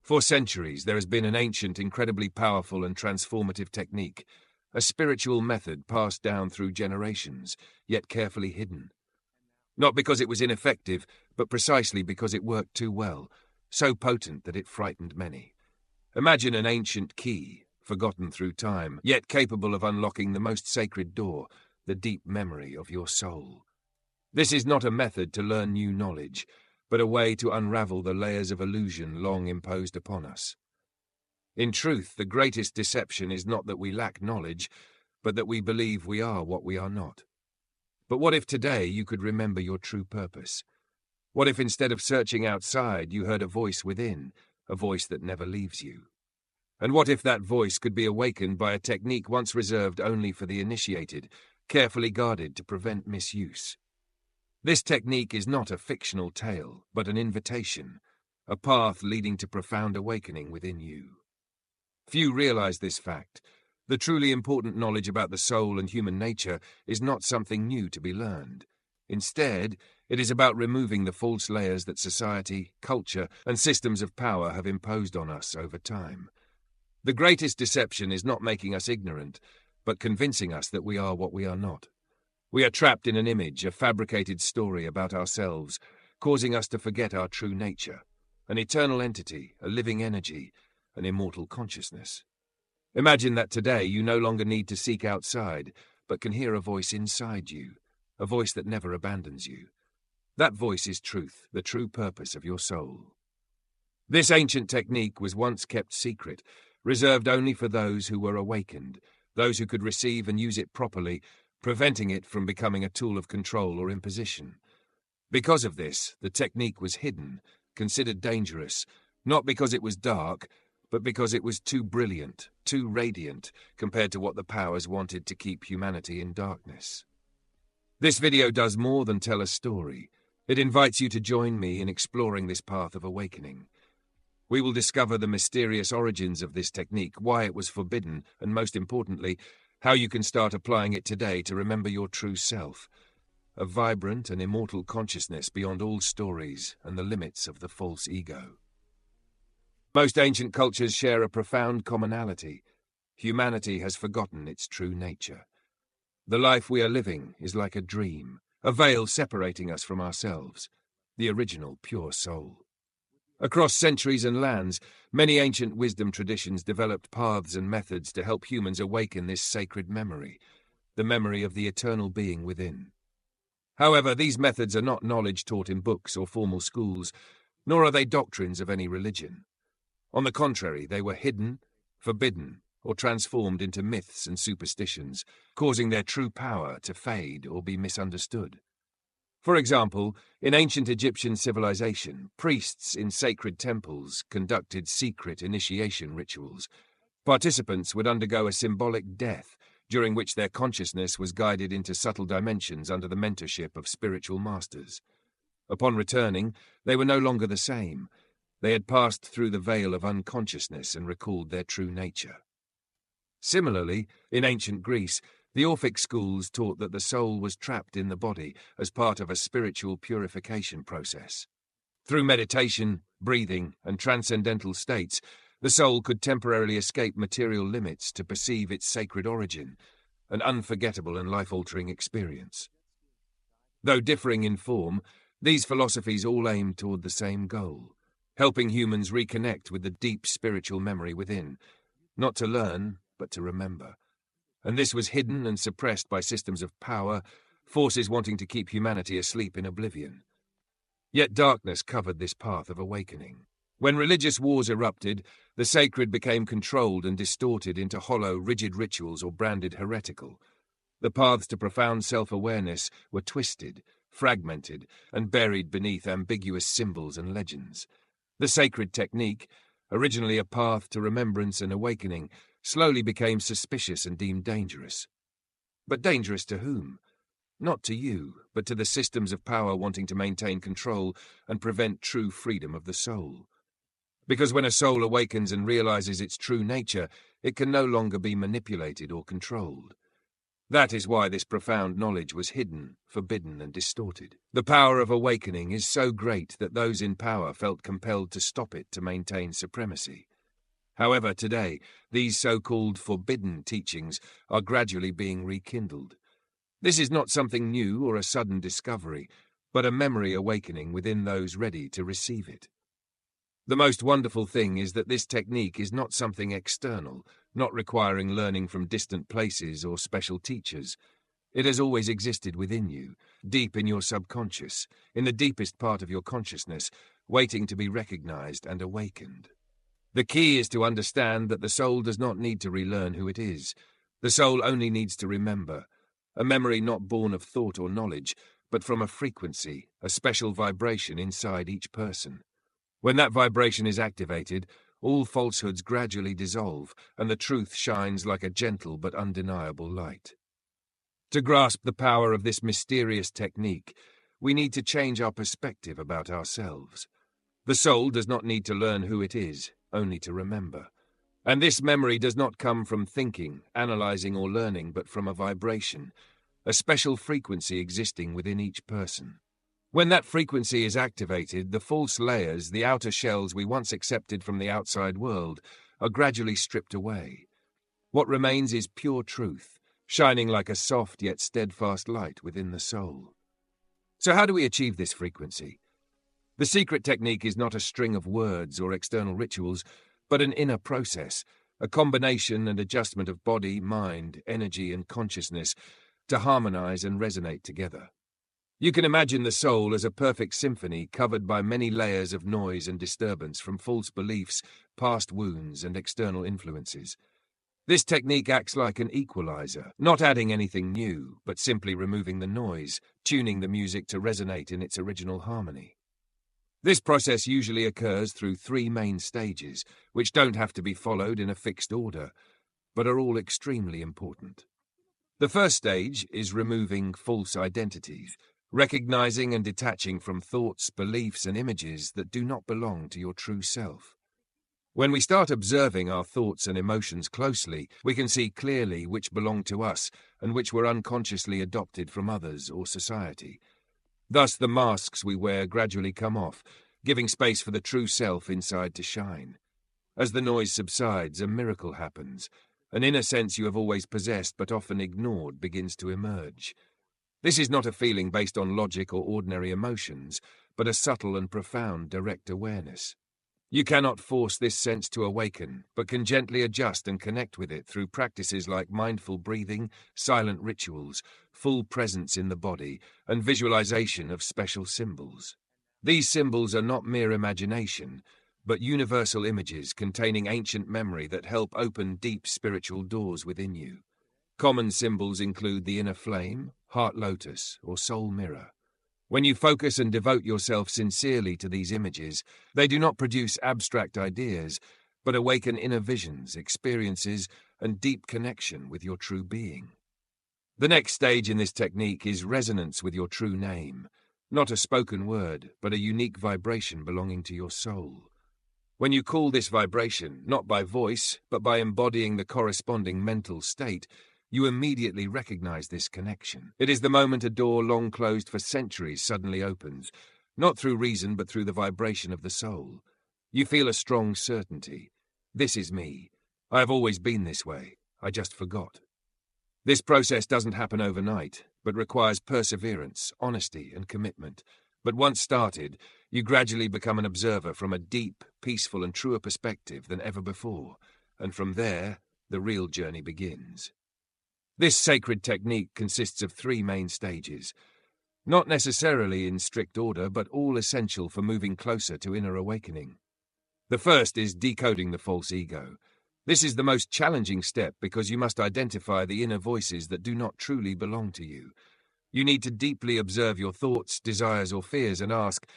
For centuries, there has been an ancient, incredibly powerful and transformative technique, a spiritual method passed down through generations, yet carefully hidden. Not because it was ineffective, but precisely because it worked too well, so potent that it frightened many. Imagine an ancient key, forgotten through time, yet capable of unlocking the most sacred door, the deep memory of your soul. This is not a method to learn new knowledge, but a way to unravel the layers of illusion long imposed upon us. In truth, the greatest deception is not that we lack knowledge, but that we believe we are what we are not. But what if today you could remember your true purpose? What if instead of searching outside, you heard a voice within, a voice that never leaves you? And what if that voice could be awakened by a technique once reserved only for the initiated, carefully guarded to prevent misuse? This technique is not a fictional tale, but an invitation, a path leading to profound awakening within you. Few realize this fact. The truly important knowledge about the soul and human nature is not something new to be learned. Instead, it is about removing the false layers that society, culture, and systems of power have imposed on us over time. The greatest deception is not making us ignorant, but convincing us that we are what we are not. We are trapped in an image, a fabricated story about ourselves, causing us to forget our true nature, an eternal entity, a living energy, an immortal consciousness. Imagine that today you no longer need to seek outside, but can hear a voice inside you, a voice that never abandons you. That voice is truth, the true purpose of your soul. This ancient technique was once kept secret, reserved only for those who were awakened, those who could receive and use it properly, preventing it from becoming a tool of control or imposition. Because of this, the technique was hidden, considered dangerous, not because it was dark, but because it was too brilliant, too radiant, compared to what the powers wanted to keep humanity in darkness. This video does more than tell a story. It invites you to join me in exploring this path of awakening. We will discover the mysterious origins of this technique, why it was forbidden, and most importantly, how you can start applying it today to remember your true self, a vibrant and immortal consciousness beyond all stories and the limits of the false ego. Most ancient cultures share a profound commonality. Humanity has forgotten its true nature. The life we are living is like a dream, a veil separating us from ourselves, the original pure soul. Across centuries and lands, many ancient wisdom traditions developed paths and methods to help humans awaken this sacred memory, the memory of the eternal being within. However, these methods are not knowledge taught in books or formal schools, nor are they doctrines of any religion. On the contrary, they were hidden, forbidden, or transformed into myths and superstitions, causing their true power to fade or be misunderstood. For example, in ancient Egyptian civilization, priests in sacred temples conducted secret initiation rituals. Participants would undergo a symbolic death, during which their consciousness was guided into subtle dimensions under the mentorship of spiritual masters. Upon returning, they were no longer the same. They had passed through the veil of unconsciousness and recalled their true nature. Similarly, in ancient Greece, the Orphic schools taught that the soul was trapped in the body as part of a spiritual purification process. Through meditation, breathing, and transcendental states, the soul could temporarily escape material limits to perceive its sacred origin, an unforgettable and life-altering experience. Though differing in form, these philosophies all aimed toward the same goal, helping humans reconnect with the deep spiritual memory within, not to learn, but to remember. And this was hidden and suppressed by systems of power, forces wanting to keep humanity asleep in oblivion. Yet darkness covered this path of awakening. When religious wars erupted, the sacred became controlled and distorted into hollow, rigid rituals or branded heretical. The paths to profound self-awareness were twisted, fragmented, and buried beneath ambiguous symbols and legends. The sacred technique, originally a path to remembrance and awakening, slowly became suspicious and deemed dangerous. But dangerous to whom? Not to you, but to the systems of power wanting to maintain control and prevent true freedom of the soul. Because when a soul awakens and realizes its true nature, it can no longer be manipulated or controlled. That is why this profound knowledge was hidden, forbidden, and distorted. The power of awakening is so great that those in power felt compelled to stop it to maintain supremacy. However, today, these so-called forbidden teachings are gradually being rekindled. This is not something new or a sudden discovery, but a memory awakening within those ready to receive it. The most wonderful thing is that this technique is not something external, not requiring learning from distant places or special teachers. It has always existed within you, deep in your subconscious, in the deepest part of your consciousness, waiting to be recognized and awakened. The key is to understand that the soul does not need to relearn who it is. The soul only needs to remember, a memory not born of thought or knowledge, but from a frequency, a special vibration inside each person. When that vibration is activated, all falsehoods gradually dissolve, and the truth shines like a gentle but undeniable light. To grasp the power of this mysterious technique, we need to change our perspective about ourselves. The soul does not need to learn who it is, only to remember. And this memory does not come from thinking, analyzing, or learning, but from a vibration, a special frequency existing within each person. When that frequency is activated, the false layers, the outer shells we once accepted from the outside world, are gradually stripped away. What remains is pure truth, shining like a soft yet steadfast light within the soul. So how do we achieve this frequency? The secret technique is not a string of words or external rituals, but an inner process, a combination and adjustment of body, mind, energy, and consciousness to harmonize and resonate together. You can imagine the soul as a perfect symphony covered by many layers of noise and disturbance from false beliefs, past wounds, and external influences. This technique acts like an equalizer, not adding anything new, but simply removing the noise, tuning the music to resonate in its original harmony. This process usually occurs through 3 main stages, which don't have to be followed in a fixed order, but are all extremely important. The first stage is removing false identities, recognizing and detaching from thoughts, beliefs, and images that do not belong to your true self. When we start observing our thoughts and emotions closely, we can see clearly which belong to us and which were unconsciously adopted from others or society. Thus, the masks we wear gradually come off, giving space for the true self inside to shine. As the noise subsides, a miracle happens. An inner sense you have always possessed but often ignored begins to emerge. This is not a feeling based on logic or ordinary emotions, but a subtle and profound direct awareness. You cannot force this sense to awaken, but can gently adjust and connect with it through practices like mindful breathing, silent rituals, full presence in the body, and visualization of special symbols. These symbols are not mere imagination, but universal images containing ancient memory that help open deep spiritual doors within you. Common symbols include the inner flame, heart lotus, or soul mirror. When you focus and devote yourself sincerely to these images, they do not produce abstract ideas, but awaken inner visions, experiences, and deep connection with your true being. The next stage in this technique is resonance with your true name, not a spoken word, but a unique vibration belonging to your soul. When you call this vibration, not by voice, but by embodying the corresponding mental state, you immediately recognize this connection. It is the moment a door long closed for centuries suddenly opens, not through reason but through the vibration of the soul. You feel a strong certainty. This is me. I have always been this way. I just forgot. This process doesn't happen overnight, but requires perseverance, honesty, and commitment. But once started, you gradually become an observer from a deep, peaceful, and truer perspective than ever before, and from there, the real journey begins. This sacred technique consists of 3 main stages, not necessarily in strict order, but all essential for moving closer to inner awakening. The first is decoding the false ego. This is the most challenging step because you must identify the inner voices that do not truly belong to you. You need to deeply observe your thoughts, desires, or fears and ask,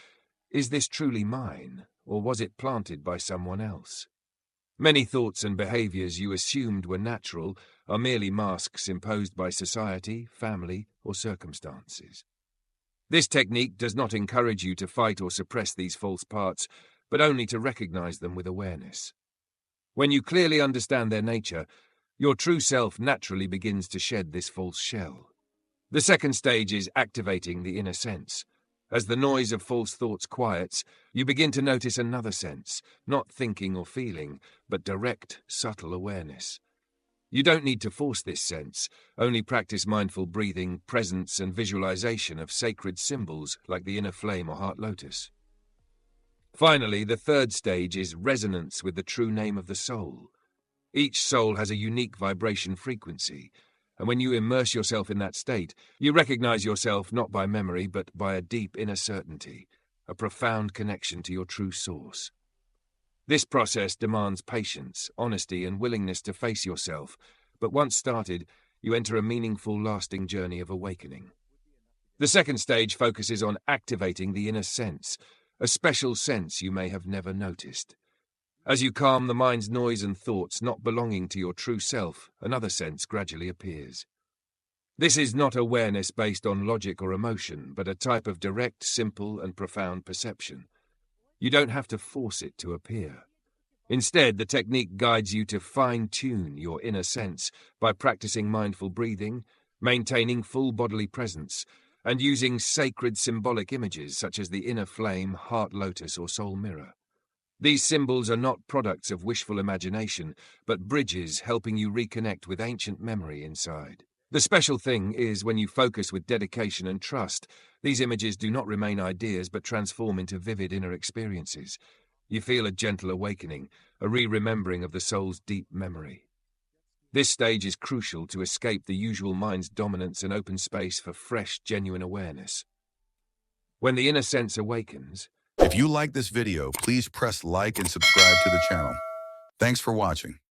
is this truly mine, or was it planted by someone else? Many thoughts and behaviors you assumed were natural are merely masks imposed by society, family, or circumstances. This technique does not encourage you to fight or suppress these false parts, but only to recognize them with awareness. When you clearly understand their nature, Your true self naturally begins to shed this false shell. The second stage is activating the inner sense. As the noise of false thoughts quiets, you begin to notice another sense, not thinking or feeling, but direct, subtle awareness. You don't need to force this sense, only practice mindful breathing, presence, and visualization of sacred symbols like the inner flame or heart lotus. Finally, the third stage is resonance with the true name of the soul. Each soul has a unique vibration frequency, and when you immerse yourself in that state, you recognize yourself not by memory but by a deep inner certainty, a profound connection to your true source. This process demands patience, honesty, and willingness to face yourself, but once started, you enter a meaningful, lasting journey of awakening. The second stage focuses on activating the inner sense, a special sense you may have never noticed. As you calm the mind's noise and thoughts not belonging to your true self, another sense gradually appears. This is not awareness based on logic or emotion, but a type of direct, simple, and profound perception. You don't have to force it to appear. Instead, the technique guides you to fine-tune your inner sense by practicing mindful breathing, maintaining full bodily presence, and using sacred symbolic images such as the inner flame, heart lotus, or soul mirror. These symbols are not products of wishful imagination, but bridges helping you reconnect with ancient memory inside. The special thing is when you focus with dedication and trust, these images do not remain ideas but transform into vivid inner experiences. You feel a gentle awakening, a re-remembering of the soul's deep memory. This stage is crucial to escape the usual mind's dominance and open space for fresh, genuine awareness. When the inner sense awakens, if you like this video, please press like and subscribe to the channel. Thanks for watching.